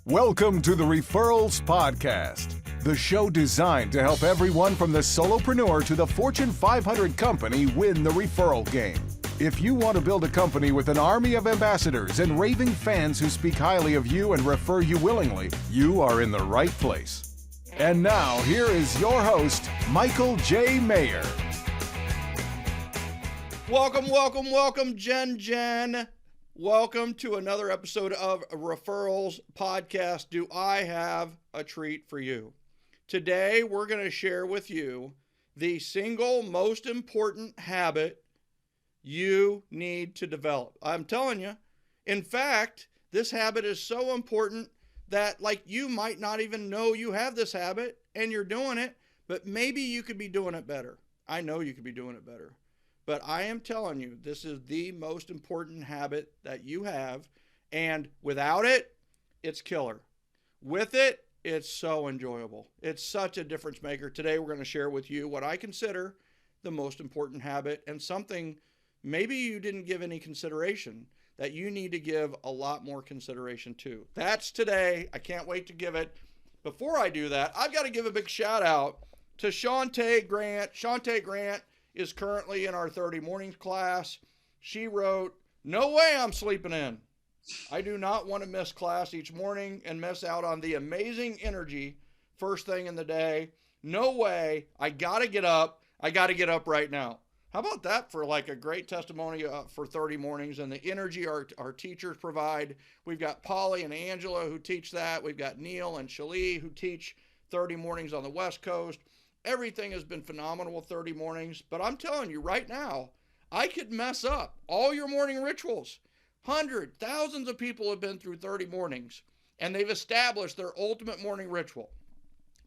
Welcome to the Referrals Podcast, the show designed to help everyone from the solopreneur to the Fortune 500 company win the referral game. If you want to build a company with an army of ambassadors and raving fans who speak highly of you and refer you willingly, you are in the right place. And now, here is your host, Michael J. Maher. Welcome, Jen. Welcome to another episode of Referrals Podcast. Do I have a treat for you? Today, we're going to share with you the single most important habit you need to develop. I'm telling you. In fact, this habit is so important that you might not even know you have this habit and you're doing it, but maybe you could be doing it better. I know you could be doing it better. But I am telling you, this is the most important habit that you have. And without it, it's killer. With it, it's so enjoyable. It's such a difference maker. Today, we're going to share with you what I consider the most important habit and something maybe you didn't give any consideration that you need to give a lot more consideration to. That's today. I can't wait to give it. Before I do that, I've got to give a big shout out to Shantae Grant. Shantae Grant is currently in our 30 mornings class. She wrote, "No way I'm sleeping in. I do not want to miss class each morning and miss out on the amazing energy first thing in the day. No way. I got to get up. I got to get up right now." How about that for a great testimony for 30 mornings and the energy our teachers provide? We've got Polly and Angela who teach that. We've got Neil and Shalee who teach 30 mornings on the West Coast. Everything has been phenomenal with 30 mornings, but I'm telling you right now, I could mess up all your morning rituals. Thousands of people have been through 30 mornings, and they've established their ultimate morning ritual.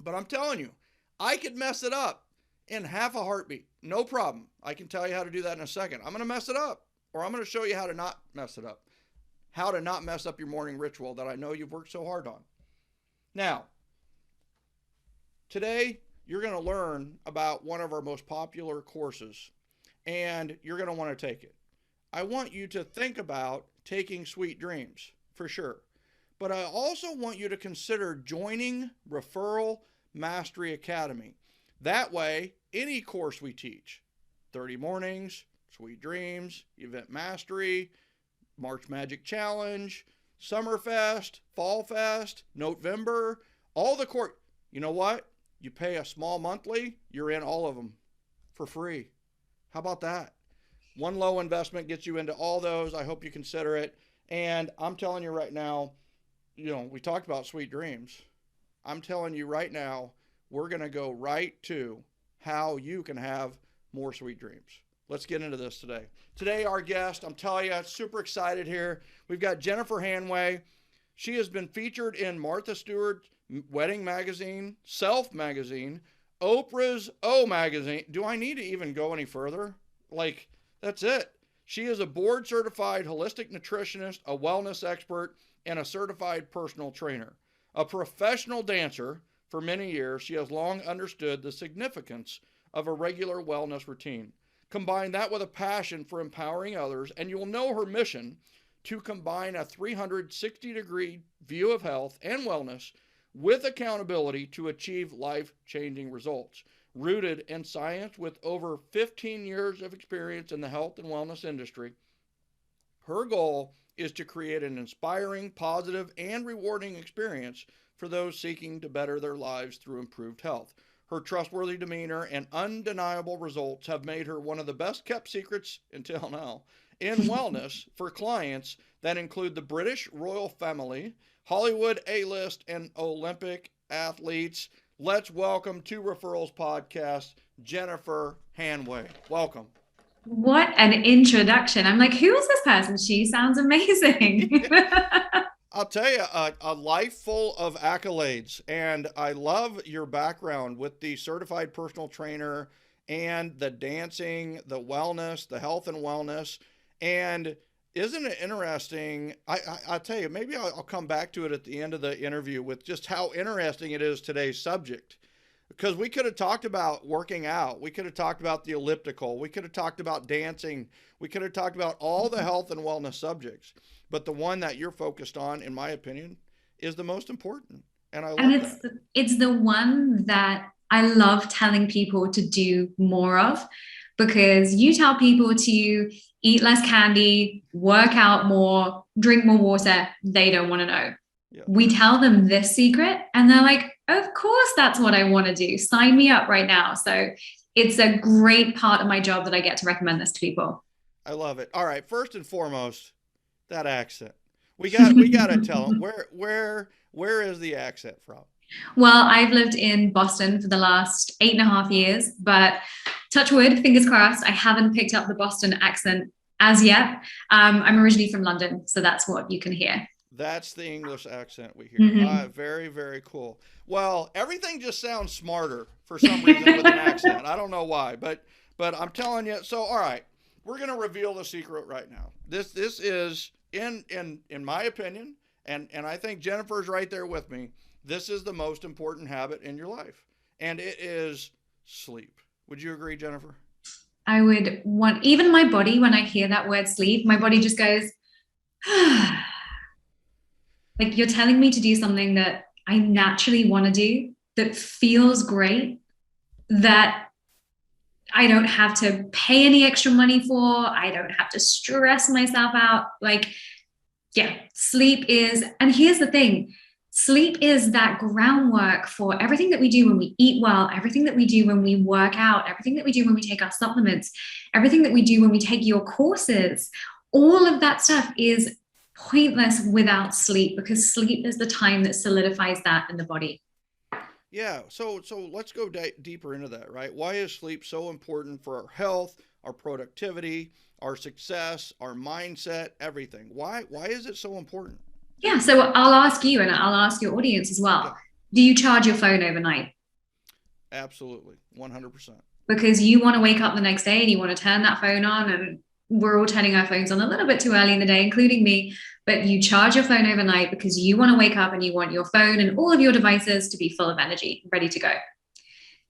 But I'm telling you, I could mess it up in half a heartbeat. No problem. I can tell you how to do that in a second. I'm going to mess it up, or I'm going to show you how to not mess it up. How to not mess up your morning ritual that I know you've worked so hard on. Now, today, you're going to learn about one of our most popular courses, and you're going to want to take it. I want you to think about taking Sweet Dreams, for sure. But I also want you to consider joining Referral Mastery Academy. That way, any course we teach, 30 mornings, Sweet Dreams, Event Mastery, March Magic Challenge, Summerfest, Fall Fest, November, all the course. You know what? You pay a small monthly, you're in all of them for free. How about that? One low investment gets you into all those. I hope you consider it. And I'm telling you right now, we talked about Sweet Dreams. I'm telling you right now, we're going to go right to how you can have more sweet dreams. Let's get into this today. Today, our guest, I'm telling you, super excited here. We've got Jennifer Hanway. She has been featured in Martha Stewart's Wedding Magazine, Self Magazine, Oprah's O Magazine. Do I need to even go any further? That's it. She is a board certified holistic nutritionist, a wellness expert, and a certified personal trainer. A professional dancer for many years, she has long understood the significance of a regular wellness routine. Combine that with a passion for empowering others, and you will know her mission to combine a 360-degree view of health and wellness with accountability to achieve life-changing results. Rooted in science with over 15 years of experience in the health and wellness industry, her goal is to create an inspiring, positive, and rewarding experience for those seeking to better their lives through improved health. Her trustworthy demeanor and undeniable results have made her one of the best-kept secrets until now in wellness for clients that include the British royal family, Hollywood A-list, and Olympic athletes. Let's welcome to Referrals Podcast, Jennifer Hanway. Welcome. What an introduction. I'm like, who is this person? She sounds amazing. I'll tell you, a life full of accolades. And I love your background with the certified personal trainer and the dancing, the wellness, the health and wellness. And isn't it interesting? I'll tell you, maybe I'll come back to it at the end of the interview with just how interesting it is today's subject. Because we could have talked about working out. We could have talked about the elliptical. We could have talked about dancing. We could have talked about all the health and wellness subjects. But the one that you're focused on, in my opinion, is the most important. And I And love that. it's the one that I love telling people to do more of, because you tell people to eat less candy, work out more, drink more water, they don't want to know. Yeah. We tell them this secret and they're like, of course, that's what I want to do. Sign me up right now. So it's a great part of my job that I get to recommend this to people. I love it. All right. First and foremost, that accent. We got to tell them where is the accent from? Well, I've lived in Boston for the last 8.5 years, but touch wood, fingers crossed, I haven't picked up the Boston accent as yet. I'm originally from London, so that's what you can hear. That's the English accent we hear. Mhm. Very, very cool. Well, everything just sounds smarter for some reason with an accent. I don't know why, but I'm telling you. So, all right, we're gonna reveal the secret right now. This is in my opinion, and I think Jennifer's right there with me. This is the most important habit in your life, and it is sleep. Would you agree, Jennifer? I would want, even my body, when I hear that word sleep, my body just goes, like you're telling me to do something that I naturally want to do, that feels great, that I don't have to pay any extra money for. I don't have to stress myself out. Like, yeah, sleep is, and here's the thing, sleep is that groundwork for everything that we do when we eat well, everything that we do when we work out, everything that we do when we take our supplements, everything that we do when we take your courses. All of that stuff is pointless without sleep, because sleep is the time that solidifies that in the body. Yeah. So let's go deeper into that, right? Why is sleep so important for our health, our productivity, our success, our mindset, everything? Why is it so important? Yeah, so I'll ask you and I'll ask your audience as Yeah, well. Do you charge your phone overnight? absolutely. 100%. Because you want to wake up the next day and you want to turn that phone on, and we're all turning our phones on a little bit too early in the day, including me, but you charge your phone overnight because you want to wake up and you want your phone and all of your devices to be full of energy, ready to go.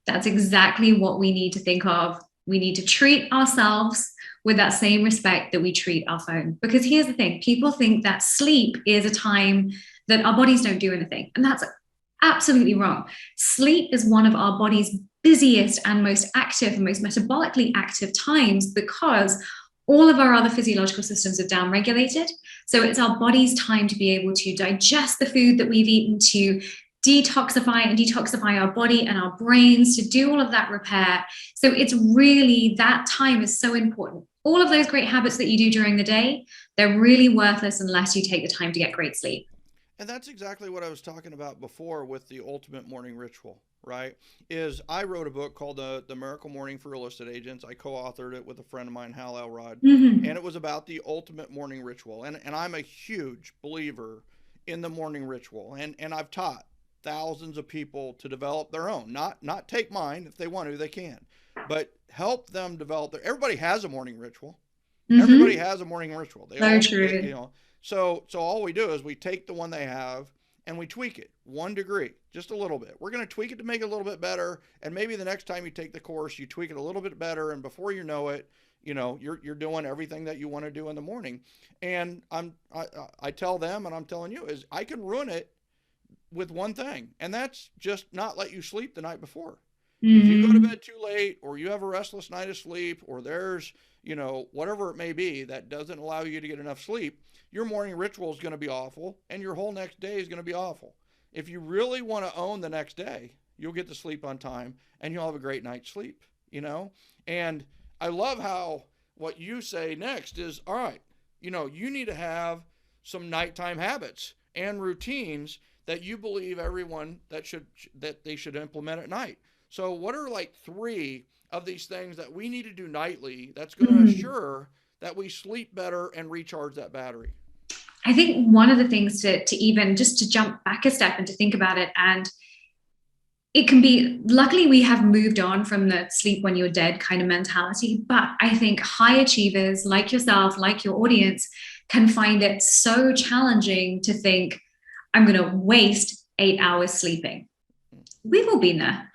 That's exactly what we need to think of. We need to treat ourselves with that same respect that we treat our phone. Because here's the thing, people think that sleep is a time that our bodies don't do anything. And that's absolutely wrong. Sleep is one of our body's busiest and most active and most metabolically active times, because all of our other physiological systems are downregulated. So it's our body's time to be able to digest the food that we've eaten, to detoxify our body and our brains, to do all of that repair. So it's really, that time is so important. All of those great habits that you do during the day, they're really worthless unless you take the time to get great sleep. And that's exactly what I was talking about before with the ultimate morning ritual, right? Is I wrote a book called The Miracle Morning for Real Estate Agents. I co-authored it with a friend of mine, Hal Elrod, and Mm-hmm. it was about the ultimate morning ritual. And I'm a huge believer in the morning ritual. And I've taught thousands of people to develop their own. Not take mine. If they want to, they can. But help them develop their, everybody has a morning ritual. Everybody Mm-hmm. has a morning ritual. So true. So all we do is we take the one they have and we tweak it 1 degree, just a little bit. We're going to tweak it to make it a little bit better. And maybe the next time you take the course, you tweak it a little bit better. And before you know it, you're doing everything that you want to do in the morning. And I tell them, and I'm telling you, is I can ruin it with one thing, and that's just not let you sleep the night before. If you go to Mm-hmm. bed too late, or you have a restless night of sleep, or there's, whatever it may be that doesn't allow you to get enough sleep, your morning ritual is going to be awful, and your whole next day is going to be awful. If you really want to own the next day, you'll get to sleep on time, and you'll have a great night's sleep. And I love how what you say next is, all right, you need to have some nighttime habits and routines that you believe everyone that they should implement at night. So what are like 3 of these things that we need to do nightly that's going to assure that we sleep better and recharge that battery? I think one of the things to even just to jump back a step and to think about it, and it can be, luckily we have moved on from the sleep when you're dead kind of mentality, but I think high achievers like yourself, like your audience, can find it so challenging to think, I'm going to waste 8 hours sleeping. We've all been there.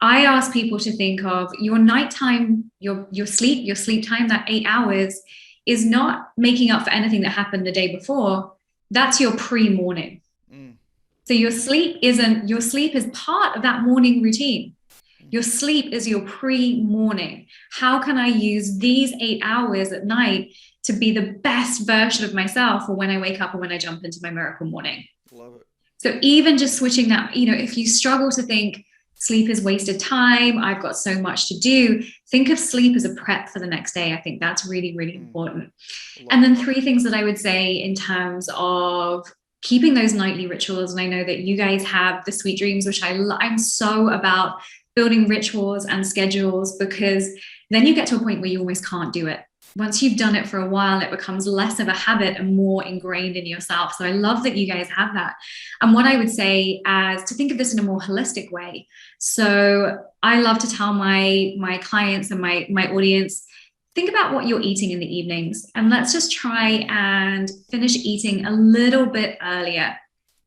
I ask people to think of your nighttime, your sleep time, that 8 hours is not making up for anything that happened the day before. That's your pre-morning. So your sleep is part of that morning routine. Your sleep is your pre-morning. How can I use these 8 hours at night to be the best version of myself for when I wake up or when I jump into my miracle morning? Love it. So even just switching that, if you struggle to think sleep is wasted time, I've got so much to do, think of sleep as a prep for the next day. I think that's really, really important. And then 3 things that I would say in terms of keeping those nightly rituals. And I know that you guys have the sweet dreams, which I'm so about building rituals and schedules, because then you get to a point where you almost can't do it. Once you've done it for a while, it becomes less of a habit and more ingrained in yourself. So I love that you guys have that. And what I would say is to think of this in a more holistic way. So I love to tell my clients and my audience, think about what you're eating in the evenings, and let's just try and finish eating a little bit earlier.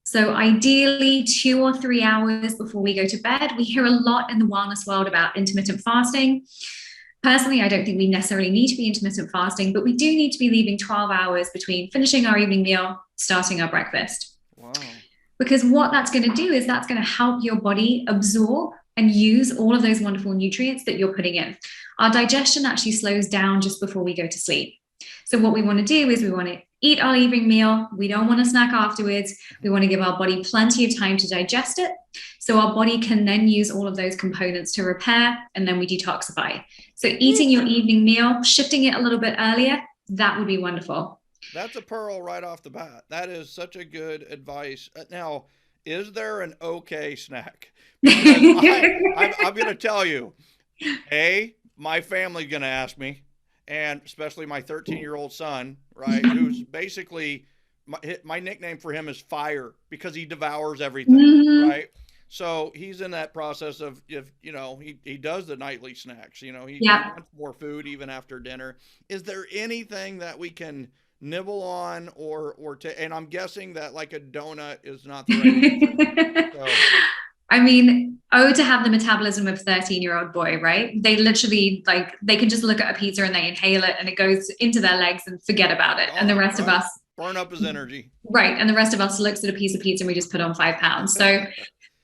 So ideally 2 or 3 hours before we go to bed. We hear a lot in the wellness world about intermittent fasting. Personally, I don't think we necessarily need to be intermittent fasting, but we do need to be leaving 12 hours between finishing our evening meal, starting our breakfast. Wow. Because what that's going to do is that's going to help your body absorb and use all of those wonderful nutrients that you're putting in. Our digestion actually slows down just before we go to sleep. So what we want to do is we want to eat our evening meal. We don't want to snack afterwards. We want to give our body plenty of time to digest it, so our body can then use all of those components to repair, and then we detoxify. So eating your evening meal, shifting it a little bit earlier, that would be wonderful. That's a pearl right off the bat. That is such a good advice. Now, is there an okay snack? Because I'm going to tell you, my family's going to ask me, and especially my 13-year-old son, right, who's basically, my nickname for him is Fire, because he devours everything, right? So he's in that process of, if he does the nightly snacks, he wants more food even after dinner. Is there anything that we can nibble on and I'm guessing that like a donut is not the right answer. So. I mean, to have the metabolism of a 13-year-old boy, right? They literally, they can just look at a pizza and they inhale it and it goes into their legs and forget about it. And the rest of us burn up his energy. Right. And the rest of us looks at a piece of pizza and we just put on 5 pounds. So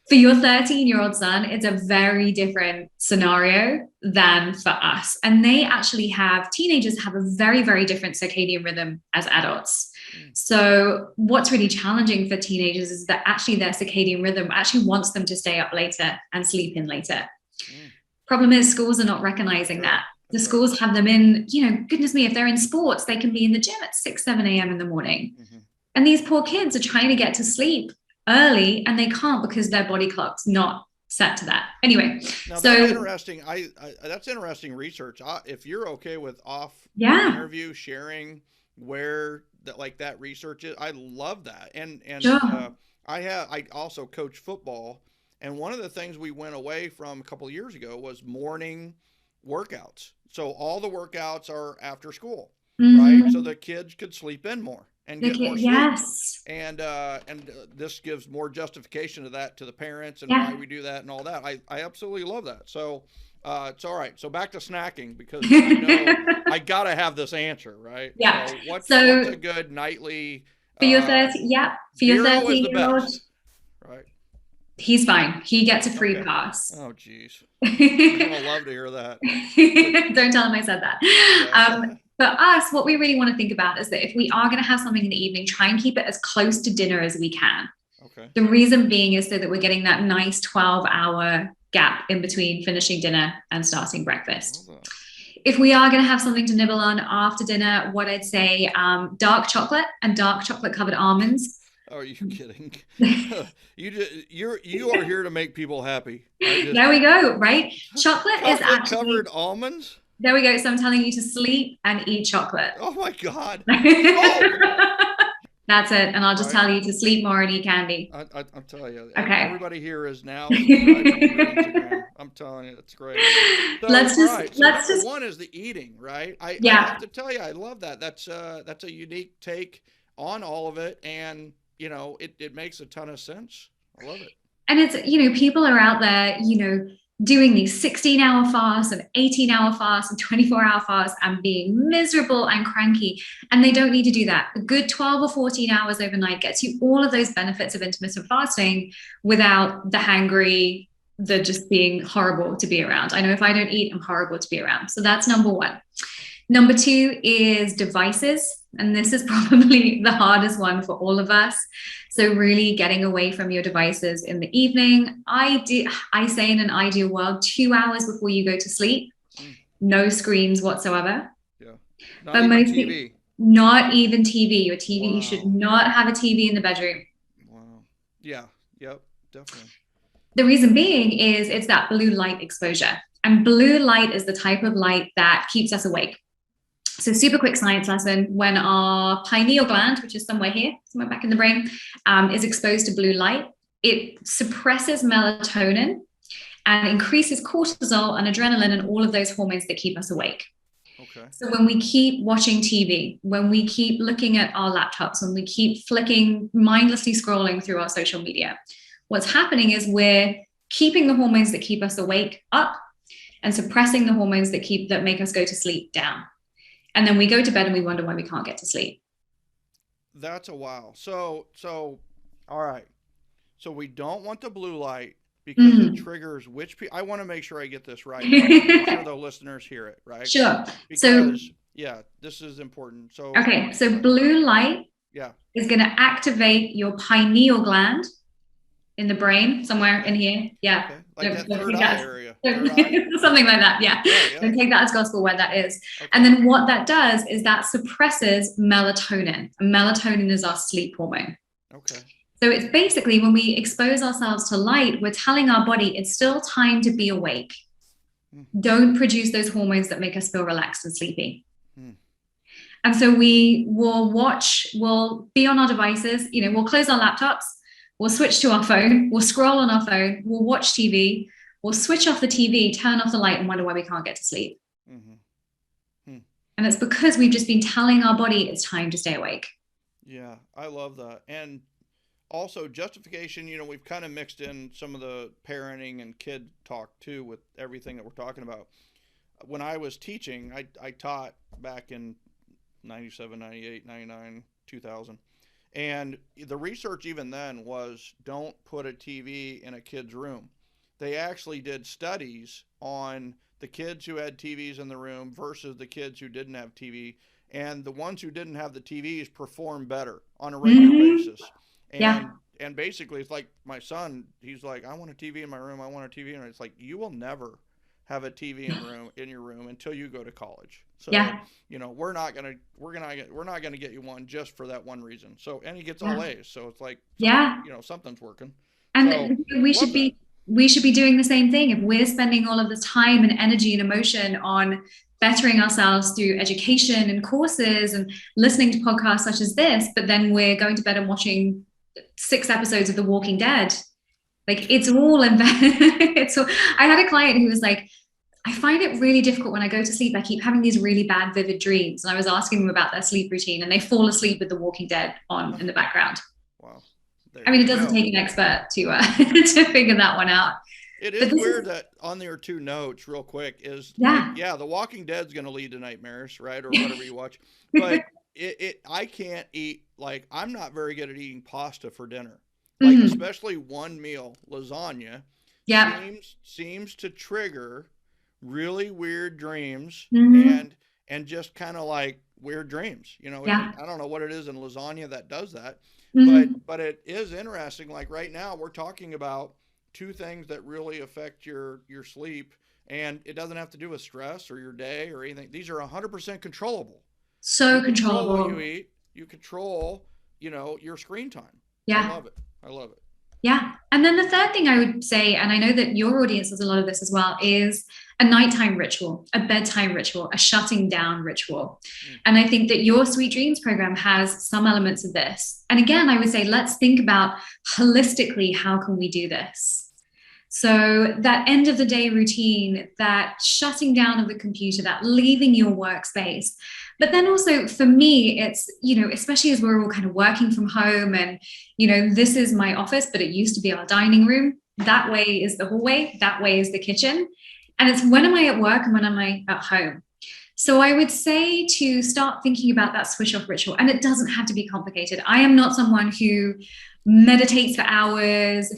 for your 13-year-old son, it's a very different scenario than for us. And teenagers have a very, very different circadian rhythm as adults. So what's really challenging for teenagers is that actually their circadian rhythm actually wants them to stay up later and sleep in later. Problem is, schools are not recognizing that. The schools have them in, goodness me, if they're in sports, they can be in the gym at 6, 7 a.m. in the morning. And these poor kids are trying to get to sleep early and they can't because their body clock's not set to that. Anyway, now, that's interesting. That's interesting research. If you're okay with interview sharing where that research is, I love that. And I also coach football, and one of the things we went away from a couple of years ago was morning workouts. So all the workouts are after school, right? So the kids could sleep in more and get more sleep. Yes. And this gives more justification to that to the parents and why we do that and all that. I absolutely love that. So it's all right. So back to snacking, because I know I gotta have this answer, right? Yeah. So what's a good nightly for your 13-year-old? Right. He's fine. He gets a free pass. Oh, geez. I'm gonna love to hear that. Don't tell him I said that. For us, what we really want to think about is that if we are going to have something in the evening, try and keep it as close to dinner as we can. Okay. The reason being is so that we're getting that nice 12-hour gap in between finishing dinner and starting breakfast. If we are going to have something to nibble on after dinner, what I'd say, dark chocolate and dark chocolate covered almonds. Oh, are you kidding? You are here to make people happy. There we go, right? Chocolate is actually covered almonds. There we go. So I'm telling you to sleep and eat chocolate. Oh my God. That's it. And I'll just tell you to sleep more and eat candy. I'll tell you. Okay. Everybody here is now subscribing to your Instagram. I'm telling you, it's great. So, let's just one is the eating, right? I have to tell you, I love that. That's a unique take on all of it, and it makes a ton of sense. I love it. And it's, people are out there, doing these 16-hour fasts and 18-hour fasts and 24-hour fasts and being miserable and cranky. And they don't need to do that. A good 12 or 14 hours overnight gets you all of those benefits of intermittent fasting without the hangry, the just being horrible to be around. I know if I don't eat, I'm horrible to be around. So that's number one. Number two is devices. And this is probably the hardest one for all of us. So really getting away from your devices in the evening. I say in an ideal world, 2 hours before you go to sleep, no screens whatsoever. Yeah. Not even TV. Not even TV. Your TV, Wow. You should not have a TV in the bedroom. Wow. Yeah. Yep. Definitely. The reason being is it's that blue light exposure. And blue light is the type of light that keeps us awake. So super quick science lesson, when our pineal gland, which is somewhere here, somewhere back in the brain, is exposed to blue light, it suppresses melatonin and increases cortisol and adrenaline and all of those hormones that keep us awake. Okay. So when we keep watching TV, when we keep looking at our laptops, when we keep flicking, mindlessly scrolling through our social media, what's happening is we're keeping the hormones that keep us awake up and suppressing the hormones that make us go to sleep down. And then we go to bed and we wonder why we can't get to sleep. That's a wow. So, all right. So we don't want the blue light because it triggers I want to make sure I get this right. Make sure the listeners hear it, right? Sure. Because, yeah, this is important. So, okay. So blue light is going to activate your pineal gland in the brain, somewhere in here. Yeah. Okay. Like that third eye area. Third eye. Something like that. Yeah. Don't take that as gospel where that is. Okay. And then what that does is that suppresses melatonin. And melatonin is our sleep hormone. Okay. So it's basically when we expose ourselves to light, we're telling our body it's still time to be awake. Don't produce those hormones that make us feel relaxed and sleepy. And so we will we'll be on our devices, we'll close our laptops. We'll switch to our phone, we'll scroll on our phone, we'll watch TV, we'll switch off the TV, turn off the light and wonder why we can't get to sleep. And it's because we've just been telling our body it's time to stay awake. Yeah, I love that. And also justification, we've kind of mixed in some of the parenting and kid talk too with everything that we're talking about. When I was teaching, I taught back in 97, 98, 99, 2000. And the research even then was don't put a TV in a kid's room. They actually did studies on the kids who had TVs in the room versus the kids who didn't have TV. And the ones who didn't have the TVs performed better on a regular basis. And basically it's like my son, he's like, I want a TV in my room. I want a TV. And it's like, you will never have a TV in your room until you go to college. So, we're not gonna get you one just for that one reason. So, and he gets all A's. So it's like, something's working. And so, we should be doing the same thing. If we're spending all of this time and energy and emotion on bettering ourselves through education and courses and listening to podcasts such as this, but then we're going to bed and watching 6 episodes of The Walking Dead. Like it's all I had a client who was like, I find it really difficult when I go to sleep. I keep having these really bad, vivid dreams. And I was asking them about their sleep routine and they fall asleep with The Walking Dead on in the background. Wow. It doesn't take an expert to figure that one out. It is weird that on your 2 notes real quick is, The Walking Dead's going to lead to nightmares, right? Or whatever you watch. But I can't eat, I'm not very good at eating pasta for dinner. Especially one meal, lasagna, seems to trigger really weird dreams and just kind of like weird dreams. I don't know what it is in lasagna that does that, but it is interesting. Like right now we're talking about 2 things that really affect your sleep, and it doesn't have to do with stress or your day or anything. These are 100% controllable. So you control what you eat, you control, your screen time. Yeah. I love it. Yeah. And then the third thing I would say, and I know that your audience does a lot of this as well, is a nighttime ritual, a bedtime ritual, a shutting down ritual. And I think that your Sweet Dreams program has some elements of this. And again, I would say, let's think about holistically, how can we do this? So that end of the day routine, that shutting down of the computer, that leaving your workspace. But then also for me, it's, especially as we're all kind of working from home and, this is my office, but it used to be our dining room. That way is the hallway. That way is the kitchen. And it's when am I at work and when am I at home? So I would say to start thinking about that switch off ritual. And it doesn't have to be complicated. I am not someone who meditates for hours,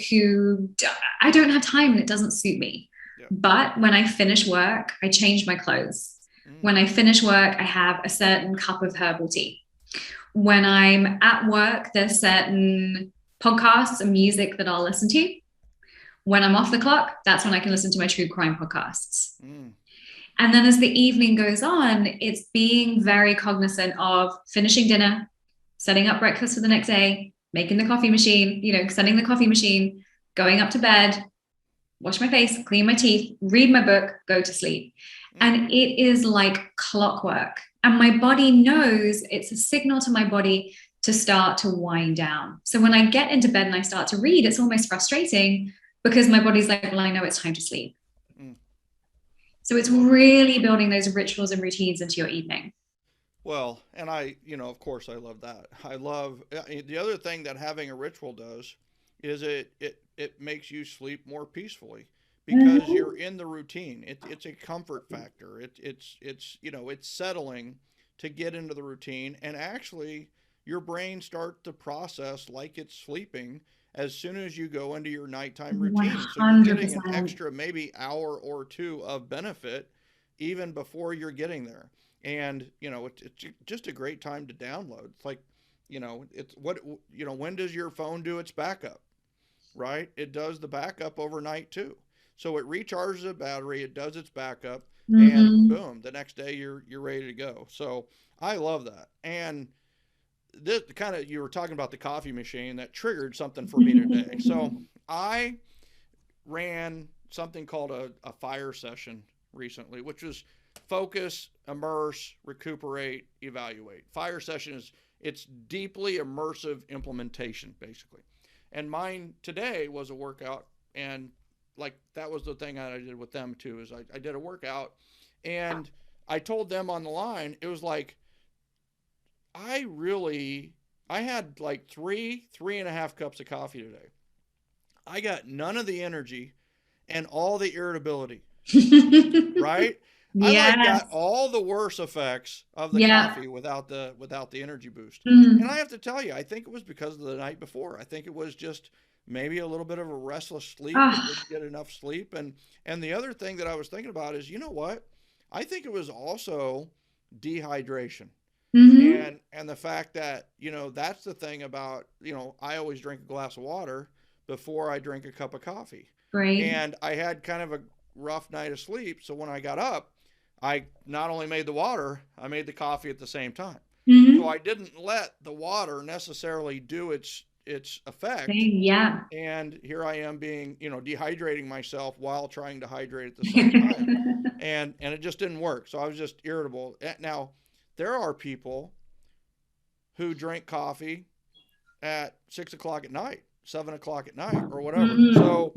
I don't have time and it doesn't suit me. Yeah. But when I finish work, I change my clothes. When I finish work, I have a certain cup of herbal tea. When I'm at work, there's certain podcasts and music that I'll listen to. When I'm off the clock, that's when I can listen to my true crime podcasts. And then as the evening goes on, it's being very cognizant of finishing dinner, setting up breakfast for the next day, making the coffee machine, setting the coffee machine, going up to bed, wash my face, clean my teeth, read my book, go to sleep. And it is like clockwork. And my body knows, it's a signal to my body to start to wind down. So when I get into bed and I start to read, it's almost frustrating because my body's like, well, I know it's time to sleep. So it's really building those rituals and routines into your evening. Well, and of course I love that. The other thing that having a ritual does is it makes you sleep more peacefully because you're in the routine. It's a comfort factor. It's settling to get into the routine, and actually your brain starts to process like it's sleeping as soon as you go into your nighttime routine. 100%. So you're getting an extra maybe hour or two of benefit even before you're getting there. And, it's just a great time to download. It's like, when does your phone do its backup, right? It does the backup overnight too. So it recharges the battery, it does its backup, and boom, the next day you're ready to go. So I love that. And this you were talking about the coffee machine that triggered something for me today. So I ran something called a fire session recently, which was focus, immerse, recuperate, evaluate. Fire session it's deeply immersive implementation, basically. And mine today was a workout, and that was the thing I did with them too, is I did a workout, and I told them on the line, it was like, I had like 3.5 cups of coffee today. I got none of the energy and all the irritability, right? Yes. I got all the worst effects of the coffee without the energy boost. And I have to tell you, I think it was because of the night before. I think it was just maybe a little bit of a restless sleep. I didn't get enough sleep. And the other thing that I was thinking about is, you know what? I think it was also dehydration. And the fact that, that's the thing about, I always drink a glass of water before I drink a cup of coffee. Right. And I had kind of a rough night of sleep. So when I got up, I not only made the water, I made the coffee at the same time. So I didn't let the water necessarily do its effect. Yeah. And here I am being, dehydrating myself while trying to hydrate at the same time. and it just didn't work. So I was just irritable. Now, there are people who drink coffee at 6 o'clock at night, 7 o'clock at night, or whatever. So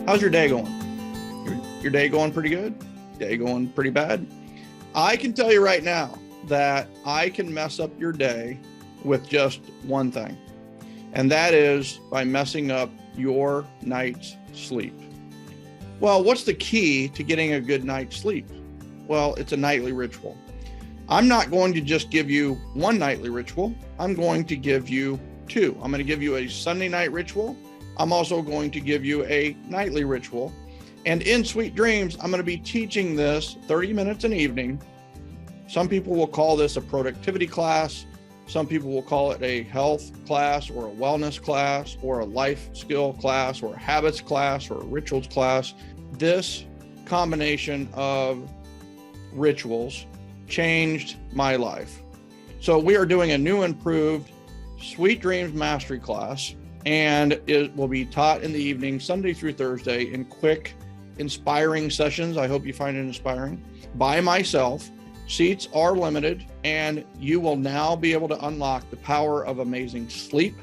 how's your day going? Your day going pretty good? Day going pretty bad? I can tell you right now that I can mess up your day with just one thing, and that is by messing up your night's sleep. Well, what's the key to getting a good night's sleep? Well, it's a nightly ritual. I'm not going to just give you one nightly ritual. I'm going to give you two. I'm going to give you a Sunday night ritual. I'm also going to give you a nightly ritual. And in Sweet Dreams, I'm going to be teaching this 30 minutes an evening. Some people will call this a productivity class. Some people will call it a health class or a wellness class or a life skill class or a habits class or a rituals class. This combination of rituals changed my life. So we are doing a new improved Sweet Dreams Mastery class, and it will be taught in the evening, Sunday through Thursday, in quick, inspiring sessions. I hope you find it inspiring, by myself. Seats are limited, and you will now be able to unlock the power of amazing sleep,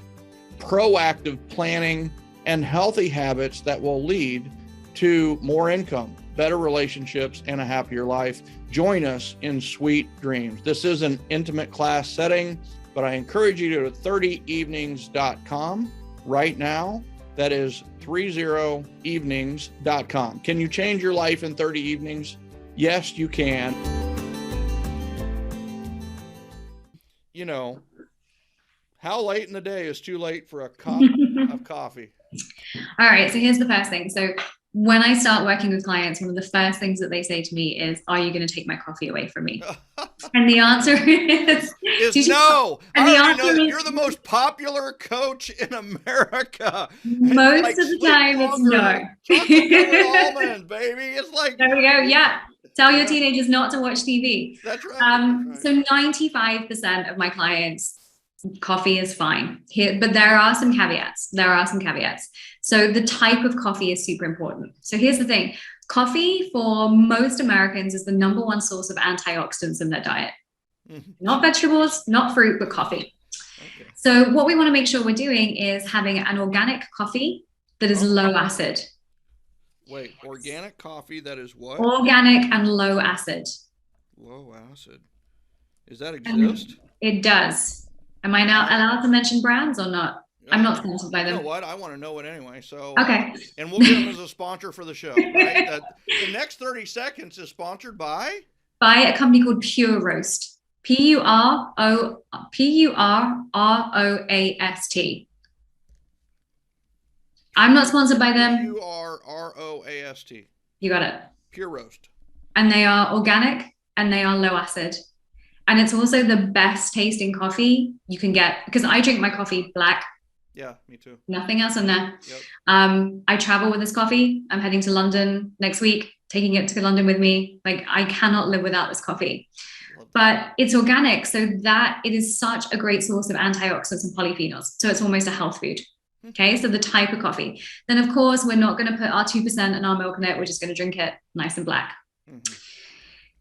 proactive planning, and healthy habits that will lead to more income, better relationships, and a happier life. Join us in Sweet Dreams. This is an intimate class setting, but I encourage you to go to 30evenings.com right now. That is 30evenings.com. Can you change your life in 30 evenings? Yes, you can. You know, how late in the day is too late for a cup of coffee? All right. So here's the first thing. So when I start working with clients, one of the first things that they say to me is, are you going to take my coffee away from me? And the answer is no. And I already know that you're the most popular coach in America. Most like of the time it's no. Chocolate almond, baby. It's like, there we go. Yeah. Tell your teenagers not to watch TV. That's right. So 95% of my clients, coffee is fine here, but there are some caveats. So the type of coffee is super important. So here's the thing. Coffee for most Americans is the number one source of antioxidants in their diet. Not vegetables, not fruit, but coffee. Okay. So what we want to make sure we're doing is having an organic coffee that is low acid. Wait, organic coffee that is what? Organic and low acid. Low acid. Does that exist? It does. Am I now allowed to mention brands or not? I'm not sponsored by them. You know what? I want to know it anyway. So okay. And we'll get them as a sponsor for the show, right? The next 30 seconds is sponsored by a company called Pure Roast. Purroast. I'm not sponsored by them. Purroast. You got it. Pure Roast. And they are organic and they are low acid. And it's also the best tasting coffee you can get, because I drink my coffee black. Yeah, me too. Nothing else in there. Yep. I travel with this coffee. I'm heading to London next week, taking it to London with me. Like, I cannot live without this coffee. But it's organic, so that it is such a great source of antioxidants and polyphenols. So it's almost a health food. Okay, so the type of coffee. Then, of course, we're not going to put our 2% in our milk in it. We're just going to drink it nice and black.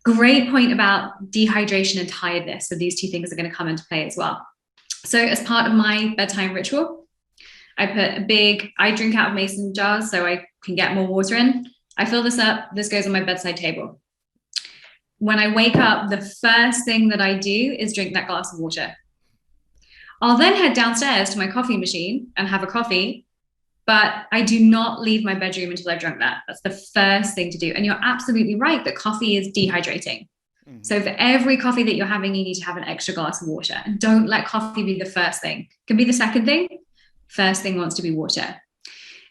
Great point about dehydration and tiredness. So these two things are going to come into play as well. So as part of my bedtime ritual, I drink out of mason jars so I can get more water in. I fill this up. This goes on my bedside table. When I wake up, the first thing that I do is drink that glass of water. I'll then head downstairs to my coffee machine and have a coffee, but I do not leave my bedroom until I've drunk that. That's the first thing to do. And you're absolutely right that coffee is dehydrating. So for every coffee that you're having, you need to have an extra glass of water. And don't let coffee be the first thing. It can be the second thing. First thing wants to be water.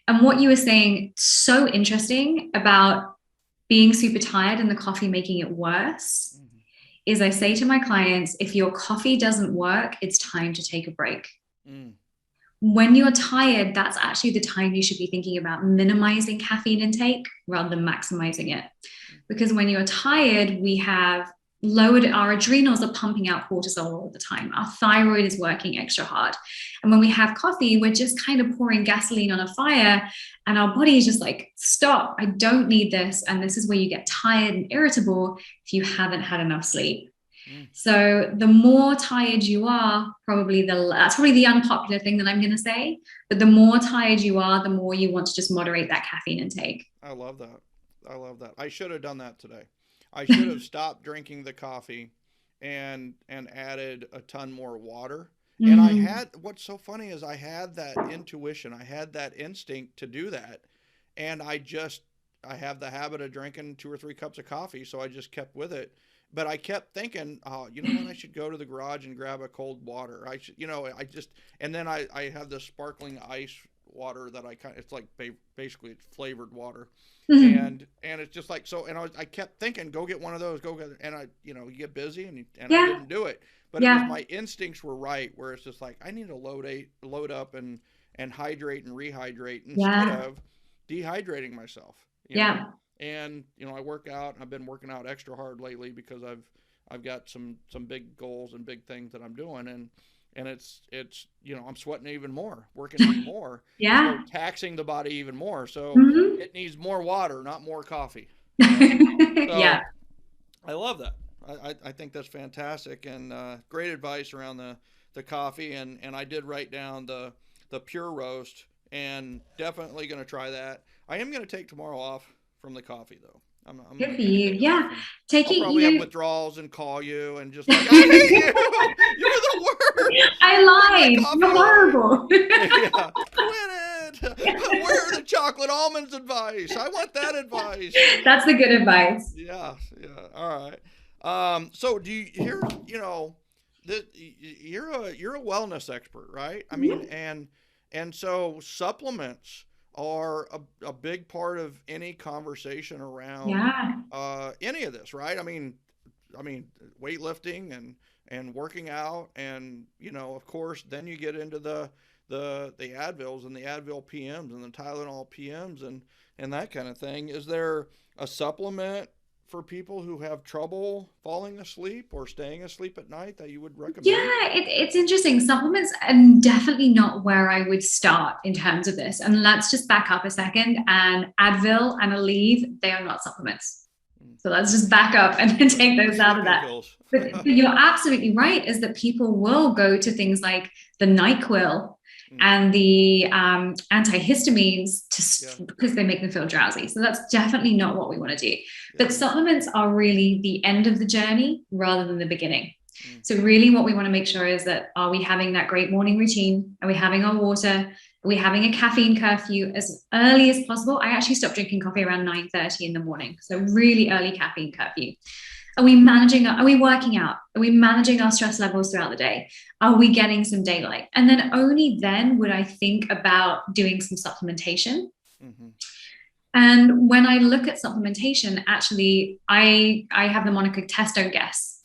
And what you were saying, so interesting about being super tired and the coffee making it worse, is I say to my clients, if your coffee doesn't work, it's time to take a break. When you're tired, that's actually the time you should be thinking about minimizing caffeine intake rather than maximizing it. Because when you're tired, we have lowered, our adrenals are pumping out cortisol all the time. Our thyroid is working extra hard. And when we have coffee, we're just kind of pouring gasoline on a fire and our body is just like, stop, I don't need this. And this is where you get tired and irritable if you haven't had enough sleep. So the more tired you are, that's probably the unpopular thing that I'm going to say, but the more tired you are, the more you want to just moderate that caffeine intake. I love that. I should have done that today. I should have stopped drinking the coffee and added a ton more water. And what's so funny is I had that intuition. I had that instinct to do that. And I have the habit of drinking 2 or 3 cups of coffee. So I just kept with it. But I kept thinking, oh, you know what? I should go to the garage and grab a cold water. And then I have this sparkling ice water that it's like basically it's flavored water. And it's just like, so, and I kept thinking, go get one of those, and you get busy and I didn't do it, but it was my instincts were right, where it's just like, I need to load up and hydrate and rehydrate instead of dehydrating myself. You know? And, I work out, and I've been working out extra hard lately because I've got some big goals and big things that I'm doing. And it's, I'm sweating even more, working even more, so taxing the body even more. So it needs more water, not more coffee. So, I love that. I think that's fantastic, and great advice around the coffee. And I did write down the pure roast, and definitely going to try that. I am going to take tomorrow off from the coffee, though. I'm Good going for to you. take it Yeah. off. And I'll Taking, probably have withdrawals and call you and just like, I hate you. You're the worst. I Take my lied. coffee You're away. horrible. Yeah, quit it. Where are the chocolate almonds advice? I want that advice. That's the good advice. Yeah, yeah. All right. So do you here? You know, you're a wellness expert, right? I mean, and so supplements are a big part of any conversation around Yeah. any of this, right? I mean, weightlifting and working out, and of course, then you get into the Advils and the Advil PMs and the Tylenol PMs and that kind of thing. Is there a supplement for people who have trouble falling asleep or staying asleep at night that you would recommend? Yeah, it's interesting. Supplements are definitely not where I would start in terms of this. And let's just back up a second. And Advil and Aleve, they are not supplements. So let's just back up and then take those out of that. But you're absolutely right, is that people will go to things like the NyQuil and the antihistamines because they make them feel drowsy. So that's definitely not what we want to do. But supplements are really the end of the journey rather than the beginning. So really what we want to make sure is that, are we having that great morning routine? Are we having our water? Are we having a caffeine curfew as early as possible? I actually stopped drinking coffee around 9:30 in the morning. So really early caffeine curfew. Are we working out? Are we managing our stress levels throughout the day? Are we getting some daylight? And then only then would I think about doing some supplementation. And when I look at supplementation, actually, I have the moniker test, don't guess.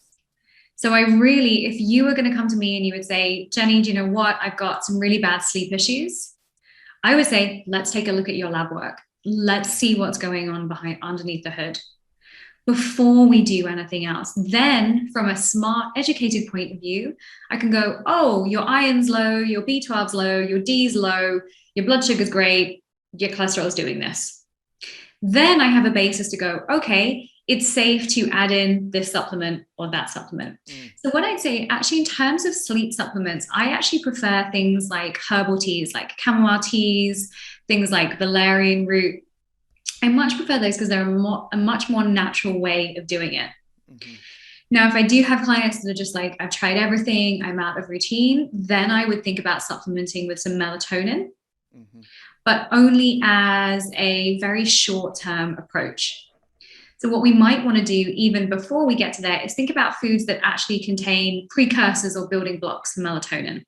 So I really, if you were going to come to me and you would say, Jenny, do you know what? I've got some really bad sleep issues. I would say, let's take a look at your lab work. Let's see what's going on underneath the hood before we do anything else. Then from a smart, educated point of view, I can go, oh, your iron's low, your B12's low, your D's low, your blood sugar's great, your cholesterol is doing this. Then I have a basis to go, okay, it's safe to add in this supplement or that supplement. So what I'd say, actually, in terms of sleep supplements, I actually prefer things like herbal teas, like chamomile teas, things like valerian root. I much prefer those because they're a much more natural way of doing it. Now, if I do have clients that are just like, I've tried everything, I'm out of routine, then I would think about supplementing with some melatonin, but only as a very short-term approach. So what we might want to do even before we get to there is think about foods that actually contain precursors or building blocks for melatonin.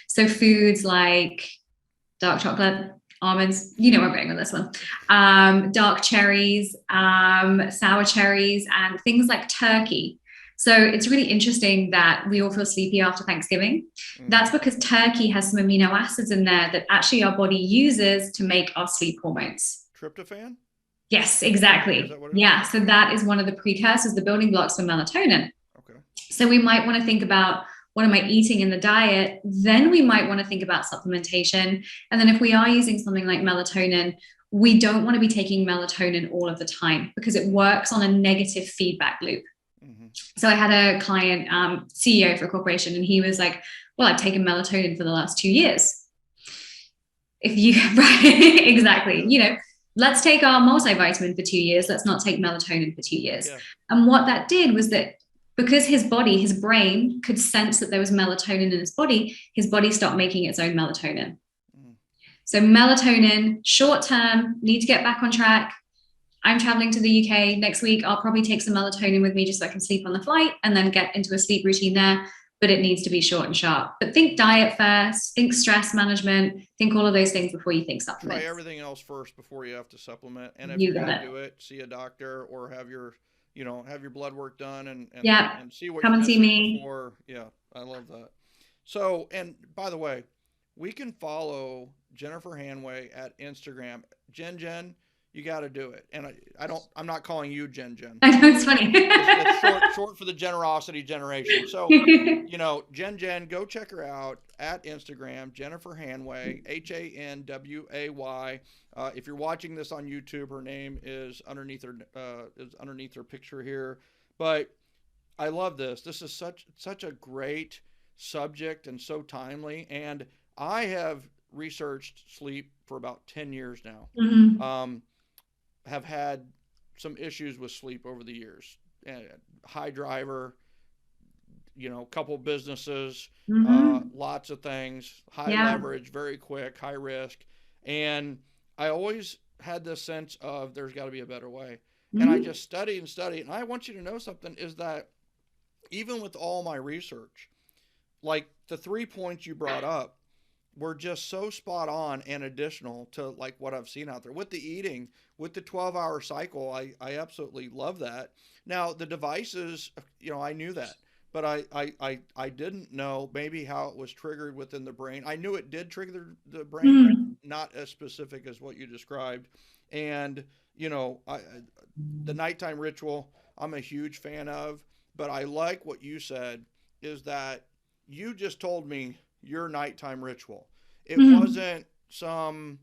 So foods like dark chocolate, almonds, you know where I'm going with this one, dark cherries, sour cherries, and things like turkey. So it's really interesting that we all feel sleepy after Thanksgiving. That's because turkey has some amino acids in there that actually our body uses to make our sleep hormones. Tryptophan? Yes, exactly. Yeah, so that is one of the precursors, the building blocks for melatonin. Okay. So we might want to think about, what am I eating in the diet? Then we might want to think about supplementation. And then if we are using something like melatonin, we don't want to be taking melatonin all of the time because it works on a negative feedback loop. So I had a client, CEO for a corporation, and he was like, well, I've taken melatonin for the last 2 years. Right, exactly. Let's take our multivitamin for 2 years. Let's not take melatonin for 2 years. Yeah. And what that did was that because his brain could sense that there was melatonin in his body stopped making its own melatonin. So melatonin, short term, need to get back on track. I'm traveling to the UK next week. I'll probably take some melatonin with me just so I can sleep on the flight and then get into a sleep routine there. But it needs to be short and sharp. But think diet first, think stress management, think all of those things before you think supplements. Try everything else first before you have to supplement. And if you're going to do it, see a doctor or have your blood work done and see what come and see me before. Yeah, I love that. So, and by the way, we can follow Jennifer Hanway at Instagram. Jen, you got to do it. And I'm not calling you Jen. I know, it's funny. it's short for the generosity generation. So, Jen, go check her out at Instagram, Jennifer Hanway, Hanway. If you're watching this on YouTube, her name is underneath her picture here. But I love this. This is such a great subject and so timely. And I have researched sleep for about 10 years now. Have had some issues with sleep over the years. High driver, couple businesses, lots of things, high leverage, very quick, high risk. And I always had this sense of there's got to be a better way. And I just studied and studied. And I want you to know something is that even with all my research, like the 3 points you brought up were just so spot on and additional to like what I've seen out there with the eating, with the 12-hour cycle. I absolutely love that. Now the devices, I knew that, but I didn't know maybe how it was triggered within the brain. I knew it did trigger the brain, not as specific as what you described. And, the nighttime ritual, I'm a huge fan of, but I like what you said is that you just told me your nighttime ritual. It wasn't some,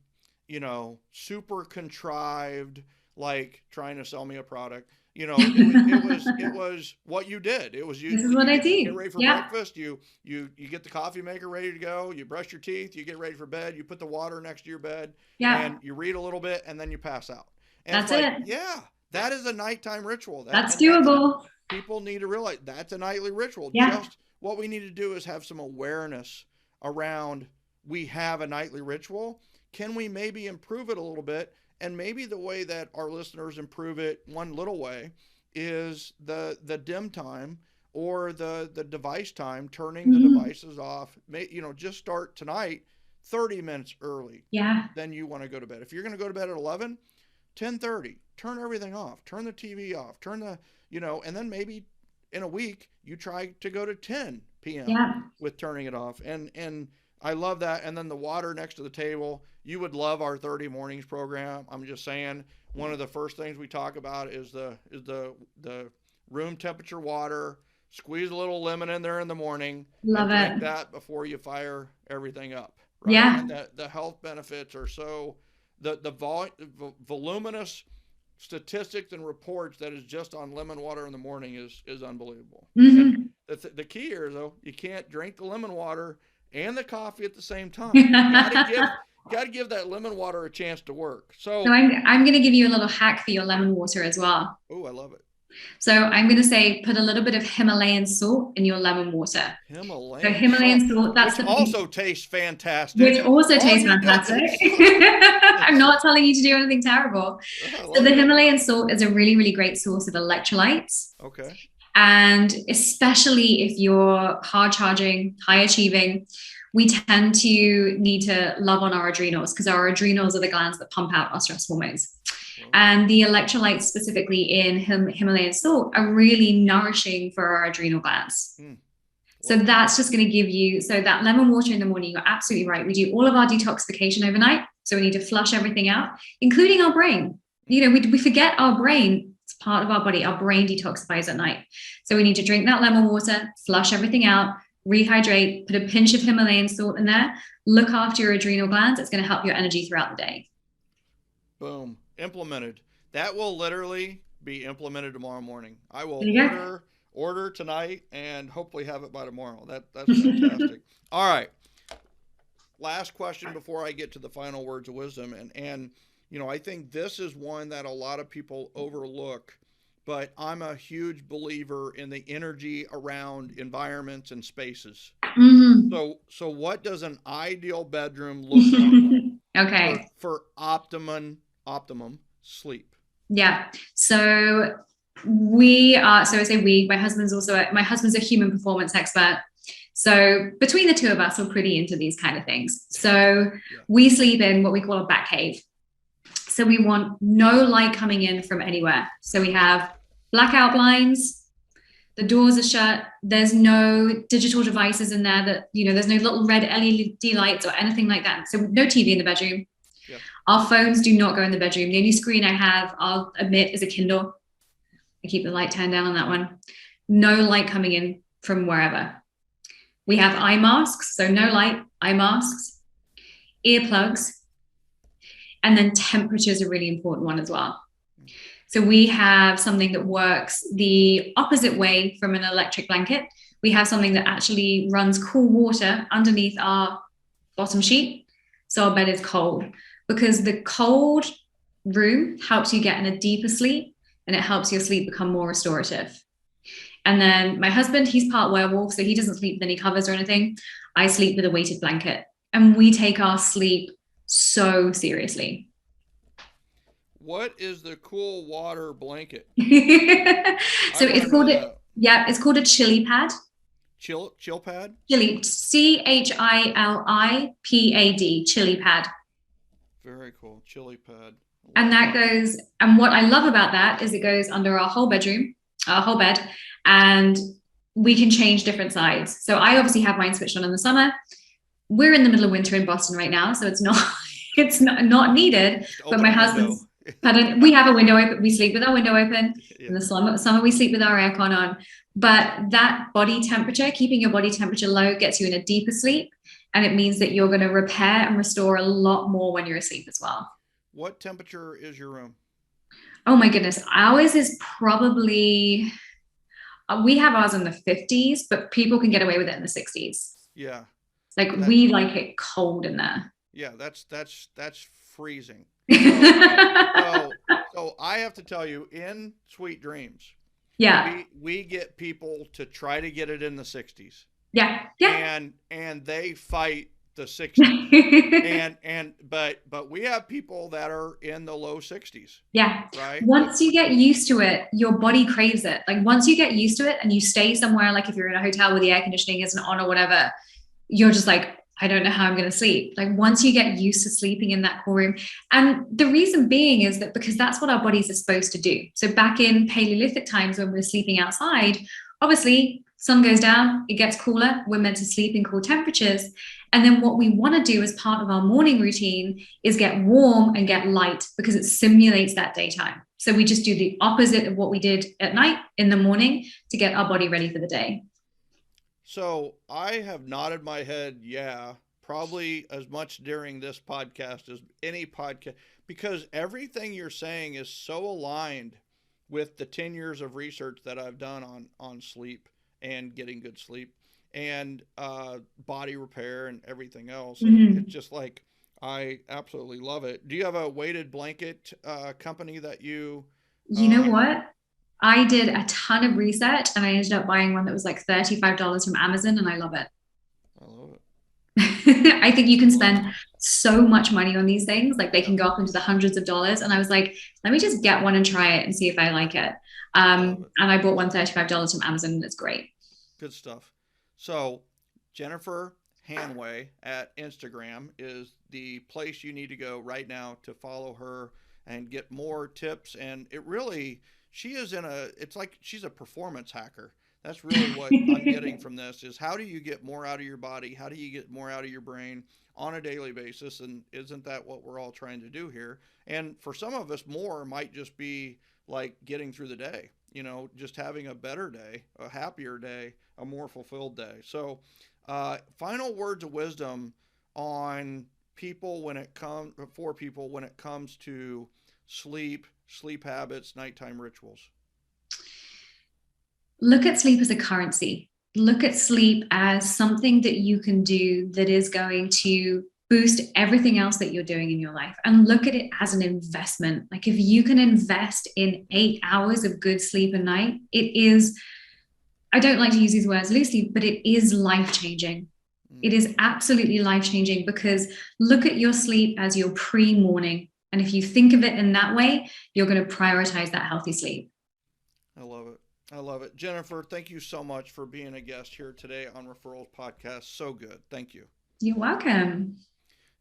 super contrived, like trying to sell me a product. It was what you did. It was you. This is what I do. Get ready for breakfast. You get the coffee maker ready to go. You brush your teeth. You get ready for bed. You put the water next to your bed. And you read a little bit, and then you pass out. And that's it. Yeah, that is a nighttime ritual. That's doable. People need to realize that's a nightly ritual. Yeah. Just what we need to do is have some awareness around we have a nightly ritual. Can we maybe improve it a little bit? And maybe the way that our listeners improve it one little way is the dim time or the device time, turning the devices off. Just start tonight 30 minutes early. Yeah. Then you want to go to bed. If you're going to go to bed at 11, 10:30, turn everything off. Turn the TV off. And then maybe in a week you try to go to 10 p.m. with turning it off. And I love that. And then the water next to the table. You would love our 30 mornings program. I'm just saying, one of the first things we talk about is the room temperature water. Squeeze a little lemon in there in the morning. Love it. Drink that before you fire everything up. Right? Yeah. And the health benefits are so the voluminous statistics and reports that is just on lemon water in the morning is unbelievable. The key here, though, you can't drink the lemon water and the coffee at the same time. Got to give that lemon water a chance to work. So I'm going to give you a little hack for your lemon water as well. Oh, I love it. So I'm going to say put a little bit of Himalayan salt in your lemon water. Himalayan salt, that's which also tastes fantastic. Which also tastes fantastic. I'm not telling you to do anything terrible. So the Himalayan salt is a really, really great source of electrolytes. Okay. And especially if you're hard charging, high achieving, we tend to need to love on our adrenals because our adrenals are the glands that pump out our stress hormones. And the electrolytes specifically in Himalayan salt are really nourishing for our adrenal glands. So that's just going to give you, so that lemon water in the morning, you're absolutely right. We do all of our detoxification overnight. So we need to flush everything out, including our brain. We forget our brain. It's part of our body. Our brain detoxifies at night. So we need to drink that lemon water, flush everything out, rehydrate, put a pinch of Himalayan salt in there, look after your adrenal glands. It's going to help your energy throughout the day. Boom. Implemented. That will literally be implemented tomorrow morning. I will order tonight and hopefully have it by tomorrow. That's fantastic. All right. Last question before I get to the final words of wisdom. And I think this is one that a lot of people overlook, but I'm a huge believer in the energy around environments and spaces. So what does an ideal bedroom look like for optimum sleep? Yeah. So I say we, my husband's a human performance expert. So between the two of us, we're pretty into these kind of things. So we sleep in what we call a bat cave. So we want no light coming in from anywhere. So we have blackout blinds, the doors are shut. There's no digital devices in there that, there's no little red LED lights or anything like that. So no TV in the bedroom. Yeah. Our phones do not go in the bedroom. The only screen I have, I'll admit, is a Kindle. I keep the light turned down on that one. No light coming in from wherever. We have eye masks, so no light, eye masks, earplugs, and then temperature is a really important one as well. So we have something that works the opposite way from an electric blanket. We have something that actually runs cool water underneath our bottom sheet. So our bed is cold, because the cold room helps you get in a deeper sleep, and it helps your sleep become more restorative. And then my husband, he's part werewolf, so he doesn't sleep with any covers or anything. I sleep with a weighted blanket, and we take our sleep so seriously. What is the cool water blanket? So it's called it's called a chili pad. Chill pad? Chili, CHILIPAD, chili pad. Very cool. Chili pad. And that goes, and what I love about that is it goes under our whole bedroom, our whole bed, and we can change different sides. So I obviously have mine switched on in the summer. We're in the middle of winter in Boston right now, so it's not needed. But my husband's, we have a window open. We sleep with our window open. Yeah. In the summer we sleep with our aircon on. But that body temperature, keeping your body temperature low, gets you in a deeper sleep, and it means that you're going to repair and restore a lot more when you're asleep as well. What temperature is your room? Oh my goodness, ours is probably, we have ours in the 50s, but people can get away with it in the 60s. Yeah. Like we like it cold in there. Yeah, that's freezing. So I have to tell you, in Sweet Dreams, yeah, we get people to try to get it in the 60s. Yeah. And they fight the 60s. But we have people that are in the low 60s. Yeah. Right. Once you get used to it, your body craves it. Like once you get used to it and you stay somewhere, like if you're in a hotel where the air conditioning isn't on or whatever, you're just like, I don't know how I'm going to sleep. Like once you get used to sleeping in that cool room. And the reason being is that because that's what our bodies are supposed to do. So back in Paleolithic times when we were sleeping outside, obviously sun goes down, it gets cooler. We're meant to sleep in cool temperatures. And then what we want to do as part of our morning routine is get warm and get light, because it simulates that daytime. So we just do the opposite of what we did at night in the morning to get our body ready for the day. So I have nodded my head, yeah, probably as much during this podcast as any podcast, because everything you're saying is so aligned with the 10 years of research that I've done on sleep and getting good sleep and body repair and everything else. Mm-hmm. It's just like, I absolutely love it. Do you have a weighted blanket company that you... You know what? I did a ton of research and I ended up buying one that was like $35 from Amazon, and I love it. I love it. I think you can spend so much money on these things. Like they can go up into the hundreds of dollars. And I was like, let me just get one and try it and see if I like it. And I bought one $35 from Amazon, and it's great. Good stuff. So Jennifer Hanway at Instagram is the place you need to go right now to follow her and get more tips. And it really... it's like she's a performance hacker. That's really what I'm getting from this, is how do you get more out of your body? How do you get more out of your brain on a daily basis? And isn't that what we're all trying to do here? And for some of us, more might just be like getting through the day, just having a better day, a happier day, a more fulfilled day. So final words of wisdom on people when it comes to sleep habits, nighttime rituals. Look at sleep as a currency. Look at sleep as something that you can do that is going to boost everything else that you're doing in your life. And look at it as an investment. Like if you can invest in 8 hours of good sleep a night, it is, I don't like to use these words loosely, but it is life-changing. It is absolutely life-changing, because look at your sleep as your pre-morning. And if you think of it in that way, you're going to prioritize that healthy sleep. I love it. I love it. Jennifer, thank you so much for being a guest here today on Referrals Podcast. So good. Thank you. You're welcome.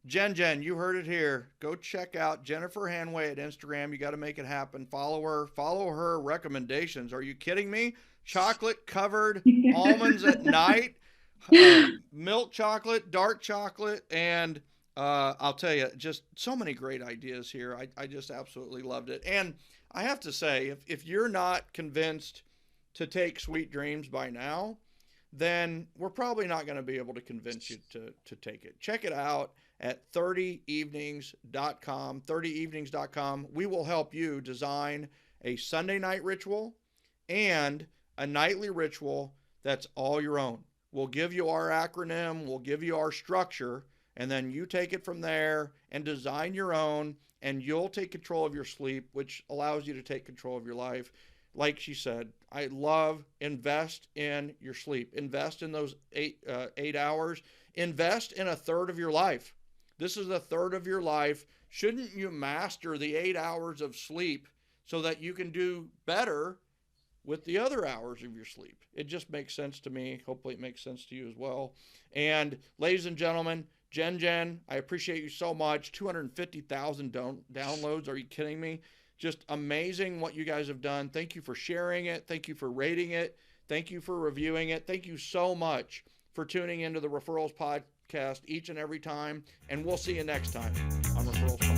Jen, you heard it here. Go check out Jennifer Hanway at Instagram. You got to make it happen. Follow her recommendations. Are you kidding me? Chocolate covered almonds at night, milk chocolate, dark chocolate, and I'll tell you, just so many great ideas here. I just absolutely loved it. And I have to say, if you're not convinced to take Sweet Dreams by now, then we're probably not going to be able to convince you to take it. Check it out at 30evenings.com, 30evenings.com. We will help you design a Sunday night ritual and a nightly ritual that's all your own. We'll give you our acronym, we'll give you our structure, and then you take it from there and design your own, and you'll take control of your sleep, which allows you to take control of your life. Like she said, I love invest in your sleep. Invest in those 8 hours. Invest in a third of your life. This is a third of your life. Shouldn't you master the 8 hours of sleep so that you can do better with the other hours of your sleep? It just makes sense to me. Hopefully it makes sense to you as well. And ladies and gentlemen, Jen, I appreciate you so much. 250,000 downloads. Are you kidding me? Just amazing what you guys have done. Thank you for sharing it. Thank you for rating it. Thank you for reviewing it. Thank you so much for tuning into the Referrals podcast each and every time. And we'll see you next time on Referrals Podcast.